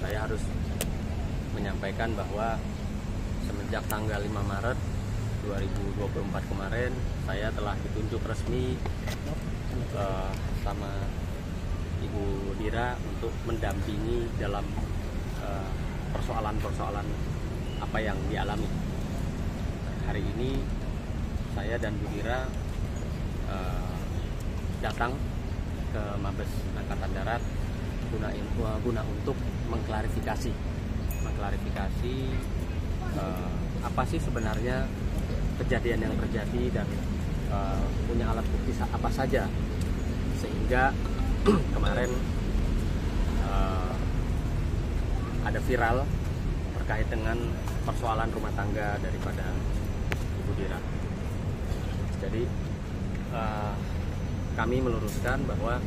saya harus menyampaikan bahwa semenjak tanggal 5 Maret 2024 kemarin saya telah ditunjuk resmi sama Ibu Dira untuk mendampingi dalam persoalan-persoalan apa yang dialami. Hari ini saya dan Bu Dira datang ke Mabes Angkatan Darat guna untuk mengklarifikasi apa sih sebenarnya kejadian yang terjadi dan punya alat bukti apa saja sehingga kemarin ada viral terkait dengan persoalan rumah tangga daripada Ibu Dira. Jadi kami meluruskan bahwa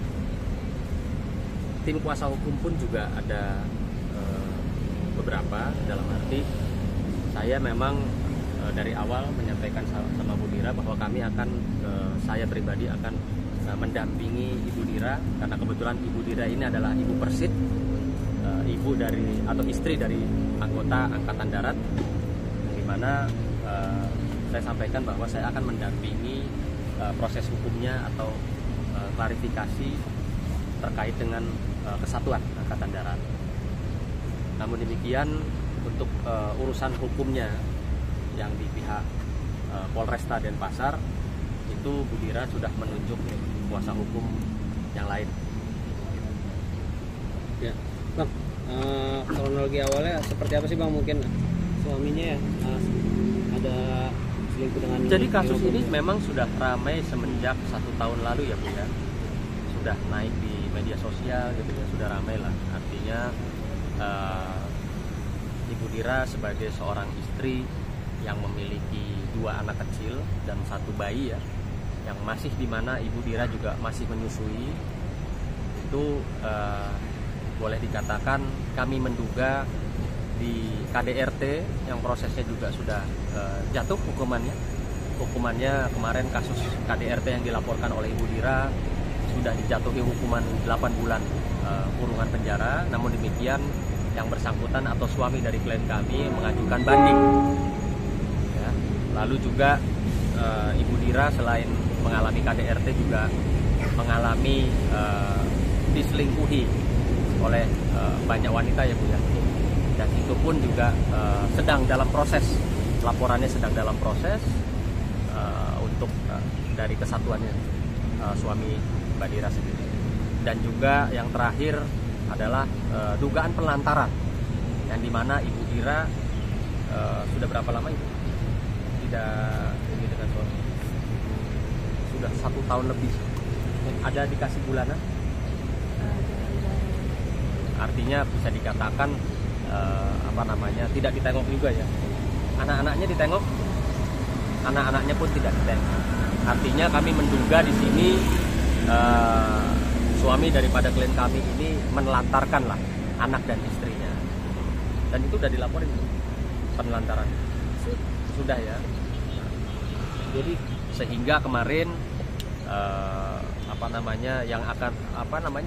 tim kuasa hukum pun juga ada beberapa, dalam arti saya memang dari awal menyampaikan sama Bu Dira bahwa kami akan saya pribadi akan mendampingi Ibu Dira karena kebetulan Ibu Dira ini adalah ibu persit, ibu dari atau istri dari anggota Angkatan Darat, di mana saya sampaikan bahwa saya akan mendampingi proses hukumnya atau klarifikasi terkait dengan kesatuan Angkatan Darat. Namun demikian untuk urusan hukumnya yang di pihak Polresta Denpasar itu Bu Dira sudah menunjuk kuasa hukum yang lain. Ya, Bang, kronologi awalnya seperti apa sih Bang? Mungkin suaminya ya ada selingkuh dengan. Jadi kasus ini memang sudah ramai semenjak 1 tahun lalu ya Bu ya. Sudah naik di media sosial gitu ya, sudah ramai lah. Artinya Ibu Dira sebagai seorang istri yang memiliki 2 anak kecil dan 1 bayi ya, yang masih di mana Ibu Dira juga masih menyusui, itu boleh dikatakan kami menduga di KDRT yang prosesnya juga sudah jatuh hukumannya kemarin kasus KDRT yang dilaporkan oleh Ibu Dira sudah dijatuhi hukuman 8 bulan kurungan penjara. Namun demikian yang bersangkutan atau suami dari klien kami mengajukan banding ya. Lalu juga Ibu Dira selain mengalami KDRT juga mengalami diselingkuhi oleh banyak wanita ya Bu ya. Dan itu pun juga sedang dalam proses, laporannya sedang dalam proses untuk dari kesatuannya suami Mbak Dira sendiri. Dan juga yang terakhir adalah dugaan penelantaran yang dimana Ibu Dira sudah berapa lama itu tidak ini dengan suami, sudah 1 tahun lebih. Ada dikasih bulanan, artinya bisa dikatakan tidak ditengok juga ya. Anak-anaknya ditengok, anak-anaknya pun tidak ditengok. Artinya kami menduga di sini suami daripada klien kami ini menelantarkan lah anak dan istrinya, dan itu sudah dilaporin penelantaran sudah ya. Jadi sehingga kemarin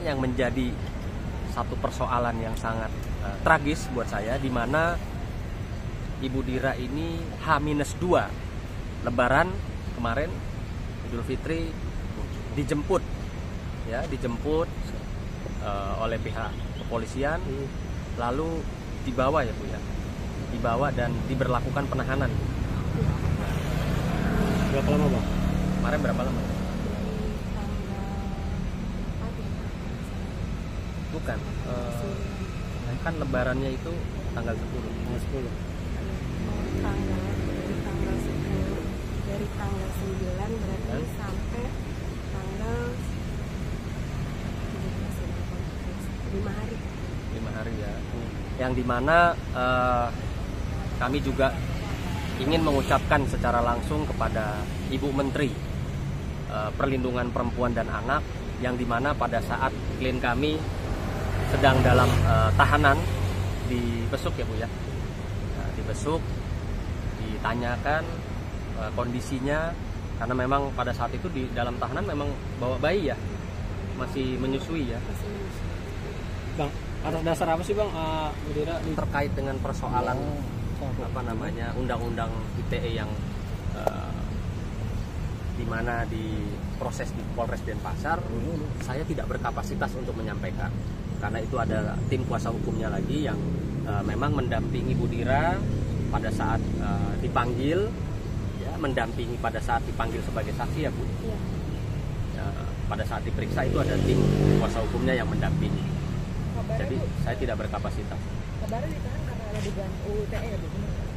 yang menjadi satu persoalan yang sangat tragis buat saya, di mana Ibu Dira ini H-2 Lebaran kemarin Idul Fitri dijemput oleh pihak kepolisian, lalu dibawa ya Bu ya, dibawa dan diberlakukan penahanan. Berapa lama Bang? Kemarin berapa lama? Bukan, kan lebarannya itu tanggal 10. Dari tanggal 9 berarti sampai tanggal 5 hari. 5 hari ya. Yang dimana kami juga ingin mengucapkan secara langsung kepada Ibu Menteri Perlindungan Perempuan dan Anak, yang dimana pada saat klien kami sedang dalam tahanan dibesuk ya Bu ya. Nah, dibesuk, ditanyakan kondisinya, karena memang pada saat itu di dalam tahanan memang bawa bayi ya, masih menyusui ya. Bang, Atas dasar apa sih Bang Bu Dira? terkait dengan persoalan apa namanya undang-undang ITE yang di mana diproses di Polres Denpasar, saya tidak berkapasitas untuk menyampaikan karena itu ada tim kuasa hukumnya lagi yang memang mendampingi Bu Dira pada saat dipanggil, ya, mendampingi pada saat dipanggil sebagai saksi ya Bu. Iya. Pada saat diperiksa itu ada tim kuasa hukumnya yang mendampingi. Kabarnya Jadi Bu, saya tidak berkapasitas. kabarnya ditahan karena ada dugaan UU ITE ya Bu? Bener nggak?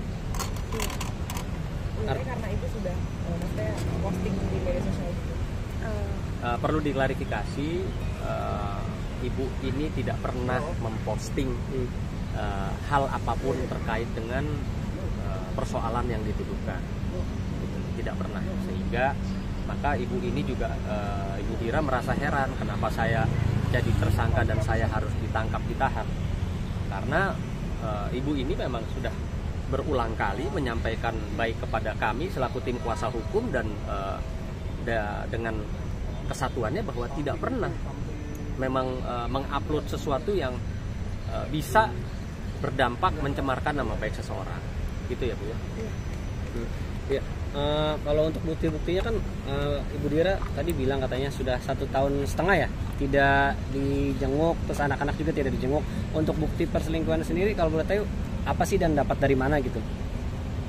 UU ITE karena itu sudah maksudnya posting di media sosial gitu. Perlu diklarifikasi, ibu ini tidak pernah memposting hal apapun terkait dengan persoalan yang dituduhkan. Tidak pernah, sehingga maka ibu ini juga Ibu Dira merasa heran kenapa saya jadi tersangka dan saya harus ditangkap ditahan, karena ibu ini memang sudah berulang kali menyampaikan baik kepada kami selaku tim kuasa hukum dan dengan kesatuannya bahwa tidak pernah memang mengupload sesuatu yang bisa berdampak mencemarkan nama baik seseorang, gitu ya Bu ya. Ya, kalau untuk bukti-buktinya kan Ibu Dira tadi bilang katanya sudah 1,5 tahun ya tidak dijenguk, terus anak-anak juga tidak dijenguk. Untuk bukti perselingkuhan sendiri kalau boleh tahu apa sih dan dapat dari mana gitu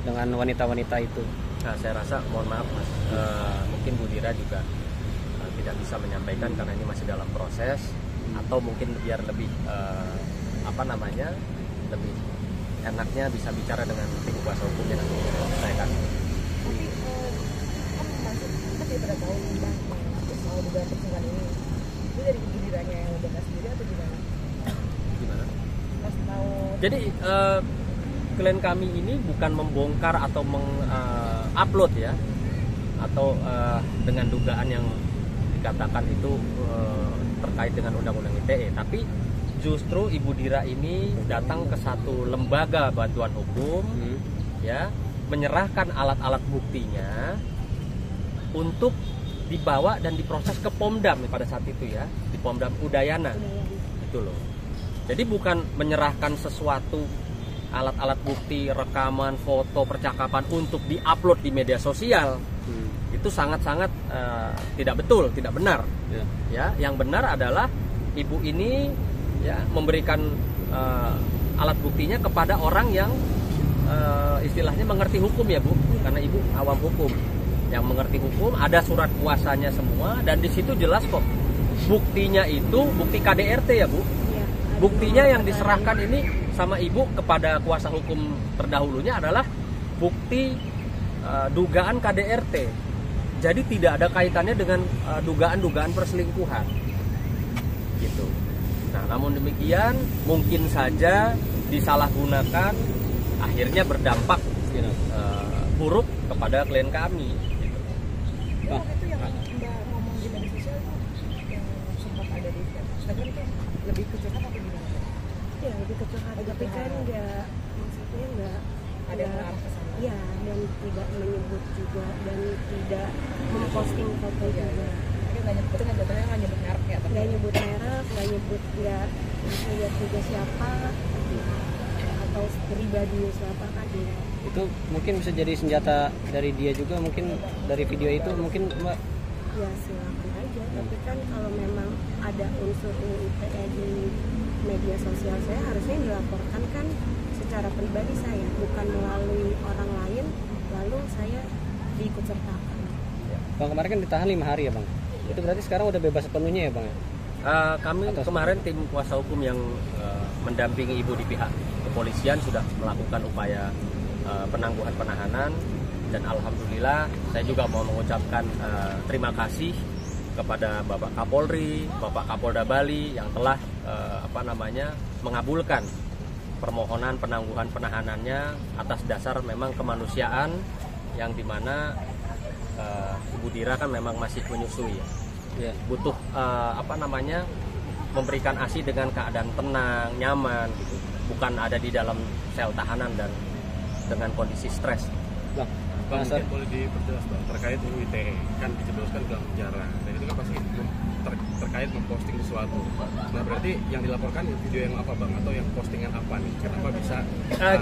dengan wanita-wanita itu? Nah, saya rasa mohon maaf Mas, mungkin Bu Dira juga tidak bisa menyampaikan karena ini masih dalam proses, atau mungkin biar lebih lebih enaknya bisa bicara dengan tim kuasa hukumnya nanti saya kan. Tapi kan masuk kan dia pada tahu Bang soal dugaan perselingkuhan ini. Itu dari Ibu Diranya yang membongkar sendiri atau gimana? Gimana? Pas tahu. Jadi klien kami ini bukan membongkar atau mengupload ya, atau dengan dugaan yang dikatakan itu terkait dengan undang-undang ITE, tapi justru Ibu Dira ini datang ke satu lembaga bantuan hukum, ya, menyerahkan alat-alat buktinya untuk dibawa dan diproses ke Pomdam pada saat itu ya, di Pomdam Udayana, itu loh. Jadi bukan menyerahkan sesuatu alat-alat bukti, rekaman, foto, percakapan untuk diupload di media sosial. Itu sangat-sangat tidak betul, tidak benar. Ya, yang benar adalah ibu ini ya memberikan alat buktinya kepada orang yang istilahnya mengerti hukum ya Bu, karena ibu awam hukum, yang mengerti hukum, ada surat kuasanya semua, dan di situ jelas kok buktinya itu bukti KDRT ya Bu. Buktinya yang diserahkan ini sama ibu kepada kuasa hukum terdahulunya adalah bukti dugaan KDRT. Jadi tidak ada kaitannya dengan dugaan-dugaan perselingkuhan, gitu. Nah, namun demikian mungkin saja disalahgunakan, akhirnya berdampak buruk kepada klien kami. Gitu. Ya, waktu itu yang Mbak ngomong di media sosial itu yang sempat ada di Instagram itu lebih ke curhat atau gimana? Ya lebih ke curhat, tapi kan nggak, maksudnya nggak Ada yang mengarah ke sana. ya, dan tidak menyebut juga dan tidak memposting foto juga, Tapi nggak nyebut, kan jatuhnya nggak nyebut merek ya, tapi nggak nyebut merek, nggak nyebut, nggak lihat juga siapa atau pribadinya siapa kan dia. Itu mungkin bisa jadi senjata dari dia juga, mungkin dari video itu mungkin Mbak. Ya silakan aja, tapi kan kalau memang ada unsur UU ITE di media sosial saya, harusnya dilaporkan kan secara pribadi saya, bukan melalui orang lain lalu saya diikut sertakan. Bang, kemarin kan ditahan 5 hari ya Bang. Itu berarti sekarang udah bebas sepenuhnya ya Bang ya? Kami kemarin tim kuasa hukum yang mendampingi ibu di pihak kepolisian sudah melakukan upaya penangguhan penahanan, dan alhamdulillah saya juga mau mengucapkan terima kasih kepada Bapak Kapolri, Bapak Kapolda Bali yang telah mengabulkan permohonan penangguhan penahanannya atas dasar memang kemanusiaan, yang dimana Ibu Dira kan memang masih menyusui ya, butuh memberikan ASI dengan keadaan tenang, nyaman gitu, bukan ada di dalam sel tahanan dan dengan kondisi stres. Bang, Bang, mungkin boleh diperjelas Bang terkait UU ITE kan dijebloskan dalam penjara dan itu kan pasti terkait memposting sesuatu. Nah berarti yang dilaporkan video yang apa Bang atau yang postingan apa nih? Kenapa bisa?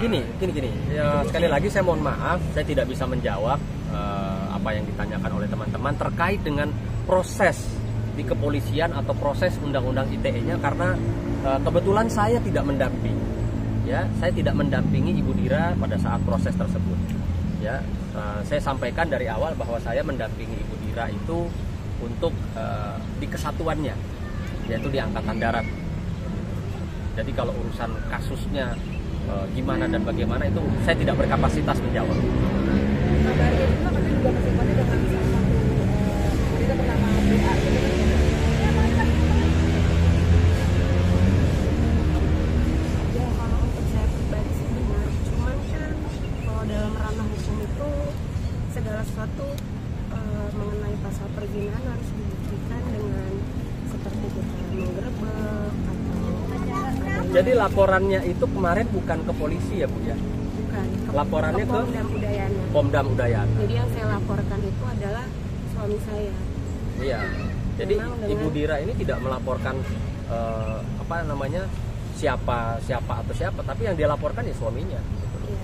Gini. Ya, sekali lagi saya mohon maaf, saya tidak bisa menjawab apa yang ditanyakan oleh teman-teman terkait dengan proses di kepolisian atau proses undang-undang ITE-nya karena kebetulan saya tidak mendampingi. Ya, saya tidak mendampingi Ibu Dira pada saat proses tersebut. Ya, saya sampaikan dari awal bahwa saya mendampingi Ibu Dira itu untuk di kesatuannya, yaitu di Angkatan Darat. Jadi kalau urusan kasusnya gimana dan bagaimana itu saya tidak berkapasitas menjawab. Kabarnya juga katanya juga kesimpannya dengan salah satu berita bernama BA gitu kan. Ya kalau untuk saya pribadi sih benar, cuman kan kalau dalam ranah hukum itu segala sesuatu mengenai pasal perzinahan harus dibuktikan dengan seperti kita menggerebek atau Jadi laporannya itu kemarin bukan ke polisi ya Bu ya? bukan Laporannya ke Pomdam Udayana. Pomdam Udayana. Jadi yang saya laporkan itu adalah suami saya. Iya. Jadi Memang dengan- Ibu Dira ini tidak melaporkan siapa atau siapa, tapi yang dia laporkan ya suaminya. Iya.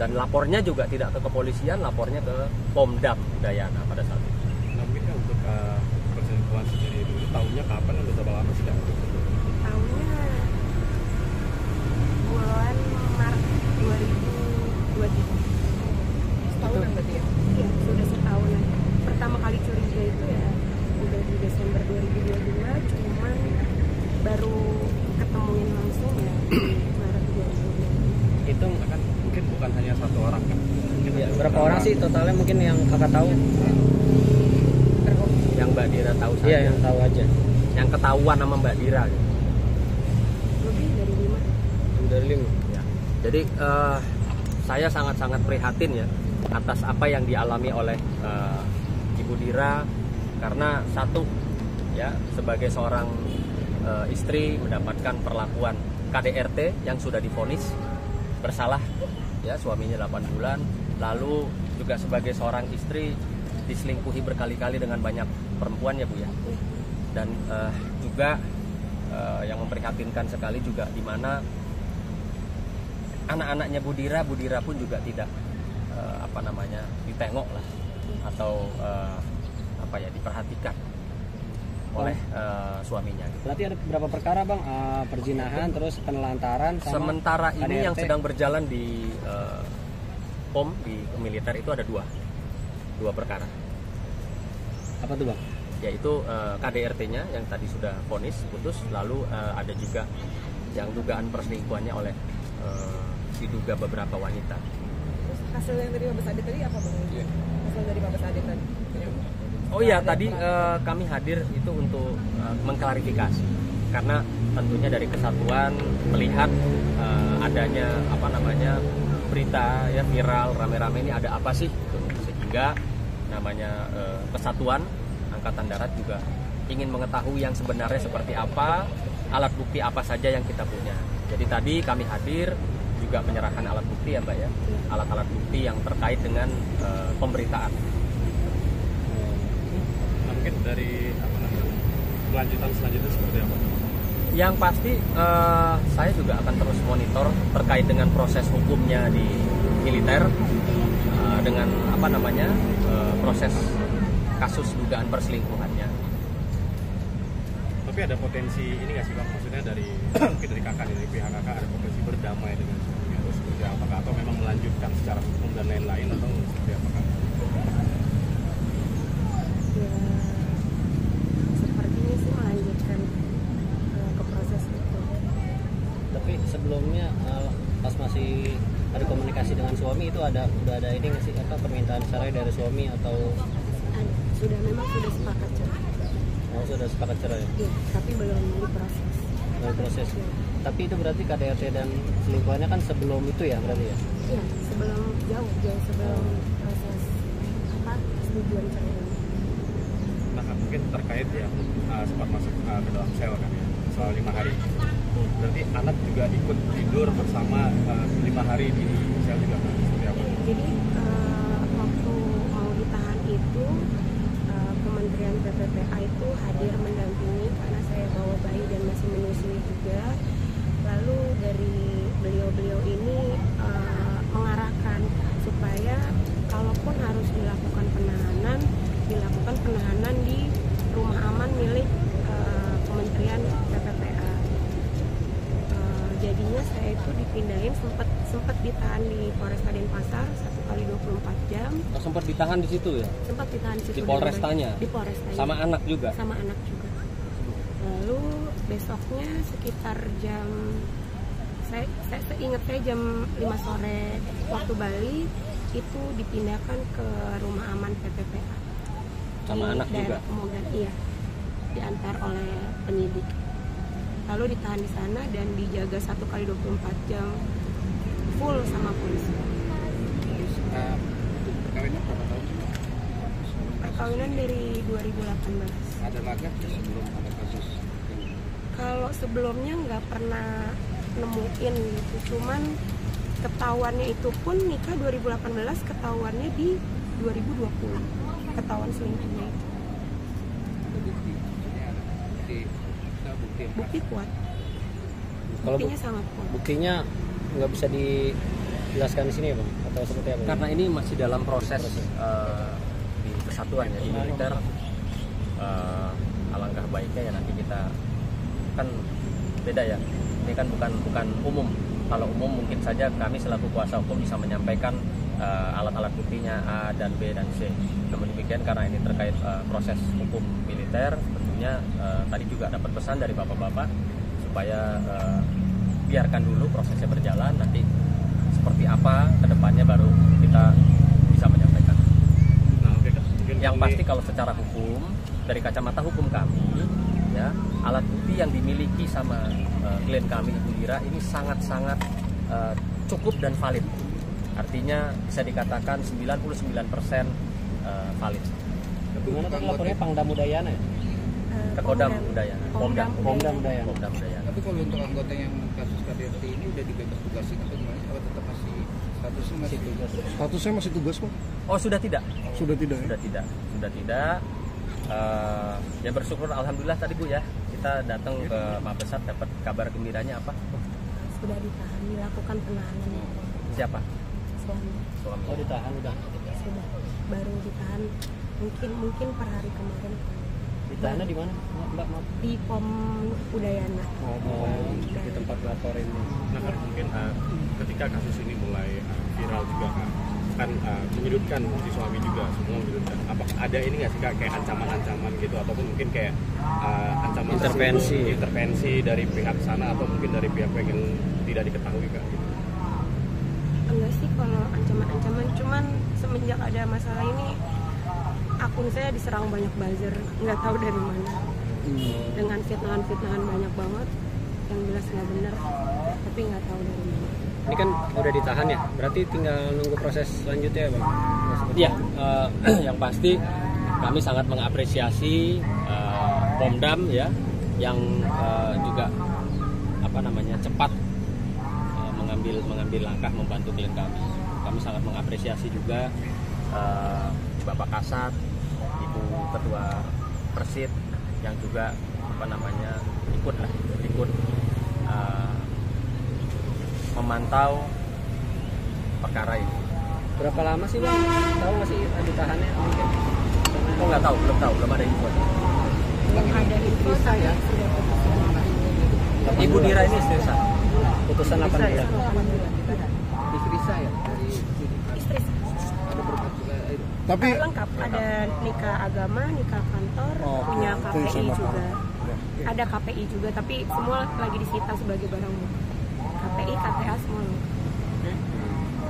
Dan lapornya juga tidak ke kepolisian, lapornya ke Pomdam Udayana pada saat itu. Nah mungkin kan untuk perselingkuhan sendiri itu tahunnya kapan dan berapa lama sih Kak? Tahunnya bulan Maret 2023. Setahunan berarti ya. Iya, sudah setahunan. Pertama kali curiga itu ya udah di Desember 2025, cuman baru ketemuin langsung ya di Maret 2025. Itu Kan mungkin bukan hanya satu orang kan? Mungkin ya, ada berapa beberapa orang sih totalnya mungkin yang kakak tahu? Yang Mbak Dira tahu saja. Iya yang tahu aja. Yang ketahuan sama Mbak Dira. Gitu. Lebih dari 5. Dari 5. Ya. Jadi saya sangat-sangat prihatin ya atas apa yang dialami oleh Ibu Dira karena satu ya sebagai seorang istri mendapatkan perlakuan KDRT yang sudah divonis bersalah ya suaminya 8 bulan, lalu juga sebagai seorang istri diselingkuhi berkali-kali dengan banyak perempuan ya Bu ya. Dan juga yang memprihatinkan sekali juga di mana anak-anaknya Bu Dira pun juga tidak ditengok lah atau diperhatikan oleh suaminya. Berarti ada berapa perkara Bang? Perzinahan, terus penelantaran sama Sementara ini KDRT. yang sedang berjalan di POM di militer itu ada dua perkara, Apa tuh Bang? yaitu KDRT-nya yang tadi sudah vonis putus, lalu ada juga yang dugaan perselingkuhannya oleh diduga beberapa wanita. Terus hasil yang dari Mabes Adit tadi apa Bang? Iya. Hasil dari Mabes Adit tadi. Oh iya, tadi kami hadir itu untuk mengklarifikasi karena tentunya dari kesatuan melihat adanya berita ya viral rame-rame ini ada apa sih gitu. Sehingga namanya kesatuan Angkatan Darat juga ingin mengetahui yang sebenarnya seperti apa, alat bukti apa saja yang kita punya. Jadi tadi kami hadir juga menyerahkan alat bukti ya Mbak ya, alat-alat bukti yang terkait dengan pemberitaan. Nah, mungkin dari kelanjutan selanjutnya seperti apa? Yang pasti saya juga akan terus monitor terkait dengan proses hukumnya di militer dengan proses kasus dugaan perselingkuhannya. Tapi ada potensi ini nggak sih Bang? Maksudnya mungkin dari kakak, dari pihak kakak ada potensi berdamai dengan suaminya atau seperti apakah? Atau memang melanjutkan secara hukum dan lain-lain atau seperti apakah? Ya, sepertinya sih melanjutkan ke proses itu. Tapi sebelumnya pas masih ada komunikasi dengan suami itu udah ada ini nggak sih permintaan cerai dari suami atau Memang sudah sepakat cerai. sudah sepakat cerai? Iya, tapi belum diproses. Dari proses. Tapi itu berarti KDRT dan selingkuhannya kan sebelum itu ya berarti ya? Iya, jauh sebelum proses persetujuan cerai. Nah mungkin terkait ya sempat masuk ke dalam sel kan ya soal 5 hari. Berarti anak juga ikut tidur bersama 5 hari di sel juga kan? Seperti apa? Jadi waktu Kementerian PPPA itu hadir mendampingi karena saya bawa bayi dan masih menyusui juga. Lalu dari beliau-beliau ini mengarahkan supaya kalaupun harus dilakukan penahanan di rumah aman milik Kementerian PPPA. Jadinya saya itu dipindahin, sempat ditahan di Polresta Denpasar 1 kali 24 jam. Sempat ditahan di situ ya? Sempat ditahan di situ. Di Polrestanya? Di Polrestanya. Sama anak juga? Sama anak juga. Lalu besoknya sekitar jam, saya ingat saya jam 5 sore waktu Bali itu dipindahkan ke rumah aman PPPA. Sama anak juga? Kemudian iya, diantar oleh penyidik. Lalu ditahan di sana dan dijaga 1 kali 24 jam full sama polisi. Perkawinannya berapa tahun? Perkawinan dari 2018. Ada lagi sebelum ada kasus ini? Kalau sebelumnya nggak pernah nemuin gitu, cuman ketahuannya itu pun nikah 2018, ketahuannya di 2020, ketahuan selingkuhnya itu. Bukti kuat. Kalau Buktinya sangat kuat. buktinya nggak bisa dijelaskan di sini ya Bang? Atau seperti apa? Karena ini masih dalam proses di kesatuan ya, di militer. Alangkah baiknya ya nanti kita kan beda ya. Ini kan bukan umum. Kalau umum mungkin saja kami selaku kuasa hukum bisa menyampaikan alat-alat buktinya A dan B dan C. Namun demikian karena ini terkait proses hukum militer, tentunya tadi juga dapat pesan dari bapak-bapak supaya biarkan dulu prosesnya berjalan, nanti seperti apa kedepannya baru kita bisa menyampaikan. Nah, oke, Yang pasti kalau secara hukum, dari kacamata hukum kami, ya alat bukti yang dimiliki sama klien kami Ibu Dira ini sangat-sangat cukup dan valid. Artinya bisa dikatakan 99% valid. Gimana tadi lapornya Pangdam Udayana ya? Ke Kodam Udayana. Pomdam Udayana. Pomdam Udayana. Tapi kalau untuk anggota yang kasus KDRT ini udah dibebas tugasin atau gimana? Atau tetap masih statusnya masih tugas? Statusnya masih tugas Pak? Oh sudah tidak? Sudah tidak ya? Sudah tidak. Ya bersyukur alhamdulillah tadi Bu ya, kita datang ke Mabesat dapat kabar gembiranya apa? Sudah ditahan, dilakukan penahanan. Siapa? Suami. Oh ditahan udah? Sudah, baru ditahan mungkin per hari kemarin. Ditahannya di mana Mbak? Maaf. Di Pom Udayana. Di tempat lapor ini. Nah kan mungkin ketika kasus ini mulai viral juga kan menyudutkan si suami juga, semua menyudutkan. Apakah ada ini nggak sih Kak, kayak ancaman-ancaman gitu ataupun mungkin kayak ancaman intervensi dari pihak sana atau mungkin dari pihak yang tidak diketahui Kak? Gitu. Enggak sih kalau ancaman-ancaman, cuman semenjak ada masalah ini akun saya diserang banyak buzzer, nggak tahu dari mana. Dengan fitnahan banyak banget yang jelas nggak benar, tapi nggak tahu dari mana. Ini kan udah ditahan ya, berarti tinggal nunggu proses selanjutnya ya Bang? Iya, yang pasti kami sangat mengapresiasi Pomdam ya, yang juga cepat mengambil langkah membantu klien kami. Kami sangat mengapresiasi juga Bapak Kasat, Ibu Ketua Persid yang juga ikut memantau perkara ini. Berapa lama sih Bang? Tahu nggak sih ditahannya mungkin? Oh nggak tahu, belum ada info. Belum ada info saya sudah putus. Ibu Dira ini istri saya. Putusan 8 bulan. istri saya dari Istri ada berapa juga Tapi lengkap, ada nikah agama, nikah kantor, punya KPI juga. Ada KPI juga, tapi semua lagi disita sebagai barang bukti. KPI, KTA semua.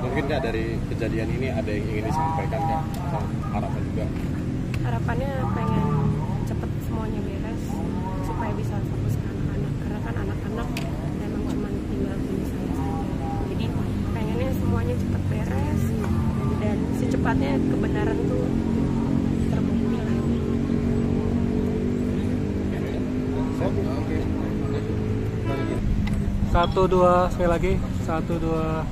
Mungkin Kak dari kejadian ini ada yang ingin disampaikan Kak, harapan juga. Harapannya pengen cepet semuanya beres supaya bisa fokus ke anak-anak, karena kan anak-anak memang cuma tinggal di saya saja. Jadi pengennya semuanya cepet beres dan secepatnya kebenaran tuh terbukti lah. Oke. 1, 2 sekali lagi. 1, 2